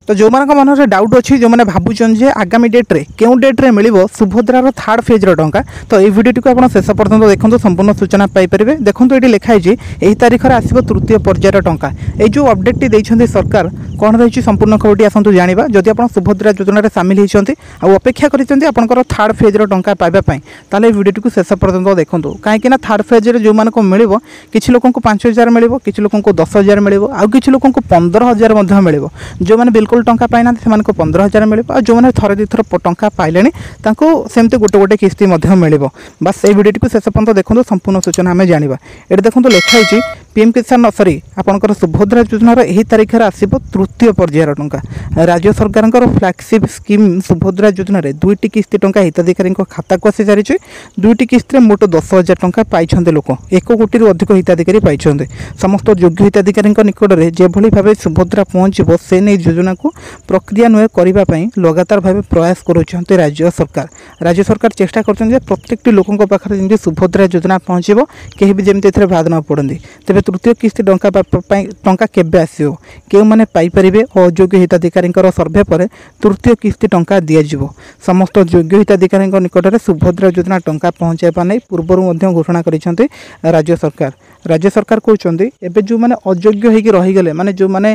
तो जो मान मन में डाउट अच्छी जो मैंने भावुन जे आगामी डेट्रे क्यों डेट्रे मिल सुभद्रार थर्ड फेज टाँचा तो ये भिडियो को आप शेष पर्यटन देखो संपूर्ण सूचना पाइपर देखो ये लिखाई यही तारीख में आसो तृतीय पर्यायर टाँचा ये जो अपडेट देते सरकार कौन रही संपूर्ण खबर आसतु जाना जदि आप सुभद्रा योजन सामिल होती अपेक्षा कर थर्ड फेज टाँचा पाइबापी ताले भिडियो को शेष पर्यटन देखो कहीं थर्ड फेज जो मानक मिल किसी लोक 5,000 मिल कि लोक 10,000 मिल आउ कि लोक 15,000 मिल जो मैंने बिल्कुल टंका पाई ना से 15,000 मिल जो मैंने थरे दुई थर टंका पाइले सेमती गोटे गोटे किस्ती मिल बस ये भिडियो को शेष पर्यटन देखो संपूर्ण सूचना आम जाना ये देखो लिखाई पीएम किसान सरी आपंकर सुभद्रा योजनार यही तारीख में आसो तृतीय पर्यायर टाँचा राज्य सरकार फ्लैगशिप स्कीम सुभद्रा योजन दुईटी किस्ती टंका हिताधिकारी खाता को आसी सारी दुईटी किस्ती मोट 10,000 टंका पाई लोक 1 कोटी अधिक हिताधिकारी पाई समस्त योग्य हिताधिकारी निकट में जो भाव सुभद्रा पहुँचो से नहीं योजना को प्रक्रियान्वय करने लगातार भाव प्रयास कर राज्य सरकार चेष्टा कर प्रत्येक लोकों पाखे जमी सुभद्रा योजना पहुँचो कहीं भी जमी भाग न पड़ती तेज तृतीय किस्ती टंका केबे आसो क्यों मैंने पाइपर अयोग्य हिताधिकारी सर्भे पर तृतीय किस्ती टंका दिज्व समस्त योग्य हिताधिकारी निकट में सुभद्रा योजना टंका पहुँचाइबा नहीं पूर्व घोषणा कर राज्य सरकार कहते एवं जो मैंने अयोग्य होगी रहीगले माने जो मैंने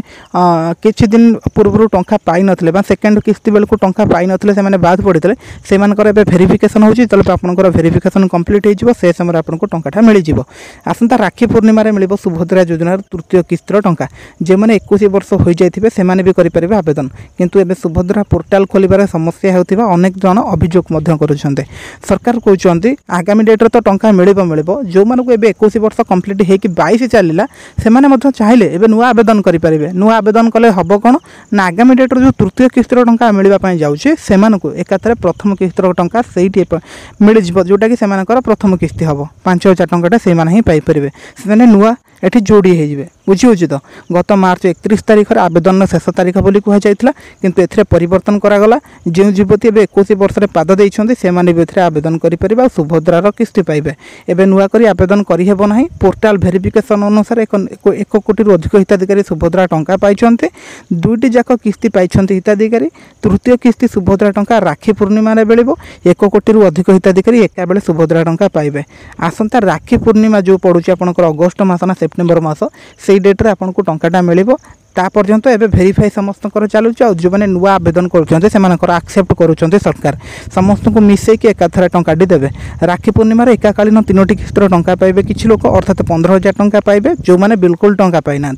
किछि दिन पूर्व टंका पाई नथिले सेकेंड किस्ती बेलू टंका पाई नथिले से बाद पड़ते से भेरिफिकेशन होची तले आपनकर भेरिफिकेशन कंप्लीट हो से समय आपको टंकाटा मिल जाव आसंता राखी पूर्णिमा मिल सुभद्रा योजनार तृतीय किस्तीर टंका जो मैंने 21 वर्ष हो जाइथिबे सेमाने भी करें आवेदन किंतु एबे सुभद्रा पोर्टाल खोलिबार समस्या होतिबा अनेक जन अभियोग मध्य करुछन्ते सरकार कहउछन्ती आगामी डेट रे तो टंका मिलिबो जो मानको एबे 21 वर्ष कंप्लीट हेकि 22 चलिला सेमाने मध्य चाहिले एबे नुआ आवेदन करि परिबे नुआ आवेदन कले हबो कोन ना आगामी डेट रे जो तृतीय किस्तीर टंका मिलिबा पय जाउछे सेमानको एकाथरे प्रथम किस्तीर टंका सेही मिल जिवो जोटा कि सेमानकर प्रथम किस्ती हबो 5,000 टंकाटा से माने ही पाई परिबे सेमाने नुआ एठी जोड़ी हो बुझी तो गत मार्च 31 तारीख में आवेदन शेष तारीख बोली कहुला किंतु एथिरे परिवर्तन करागला जो युवती एवं 21 वर्ष पाद देते से आवेदन करें सुभद्रार किस्ती पाइबे एवं नुआ कर आवेदन करहेब ना पोर्टाल भेरिफिकेशन अनुसार 1 कोटी अधिक हिताधिकारी सुभद्रा टंका पाई दुईटी जाक किस्ती पाई हिताधिकारी तृतीय किस्ती सुभद्रा टंका राखी पूर्णिमा मिल 1 कोटी अधिक हिताधिकारी एका बेले सुभद्रा टंका पाइबे आसंता राखी पूर्णिमा जो पड़ुची आपनकर अगस्ट मास ना सेप्टेम्बर मास से डेट रे आपको टंकाटा मिल पर्यंत एवं भेरीफाई समस्त चलुच जो मैंने नुआ आवेदन कर आक्सेप्ट करुँच सरकार समस्त को मिसेक एकाथर टंकाटी देवे राखी पूर्णिमार एकाकालीन 3टी किस्तर टंका पाइबे किसी लोक अर्थात 15,000 टंका पाइबे जो मैंने बिल्कुल टंका पाई ना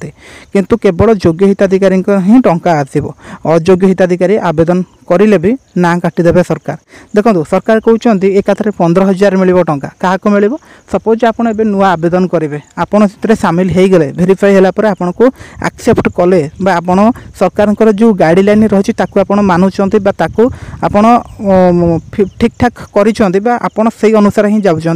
किंतु केवल योग्य हिताधिकारी ही टंका आसो अयोग्य हिताधिकारी आवेदन करें भी ना काटिदेवे सरकार देखो सरकार कहते एकाथर 15,000 मिल टंका क्या मिल सपोज आप नुआ आवेदन करेंगे आपड़ से सामिल हो गले भेरीफाई होगापर आपको आक्सेप्ट कले आपण सरकार जो गाइडलाइन रही आप मानुंट ठीक ठाक कर से अनुसार ही जाऊँच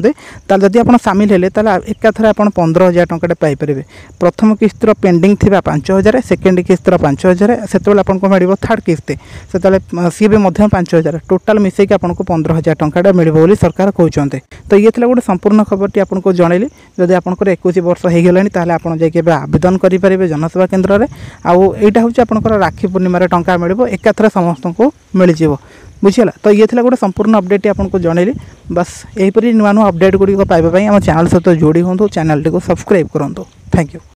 जदि आप सामिल हेले एकाथर आप 15,000 टंका पाइपर प्रथम किस्तर पेंडिंग थी 5,000 सेकेंड किस्तर 5,000 से आपको मिल थर्ड किस्ती से सी भी 5,000 टोटाल मिसेक आपको 15,000 टंका मिल सरकार कहते तो ये गोटे संपूर्ण खबर आपको जनइली जदि आपंकर 21 वर्ष हो गलानी आप आवेदन करेंगे जनसेवा केन्द्र में आउ यहाँ हूँ आपंकर राखी पूर्णिमार टंका मिल एकाथर समस्त को मिल जाव बुझीगला तो ये गोटे संपूर्ण अपडेट आपको जनइली बस यहीपरि नुआ नुआ अपडेट गुड़िक पाइबापी आम चैनल सहित जोड़ी हूँ चैनल टी सब्सक्राइब करूँ थैंक यू।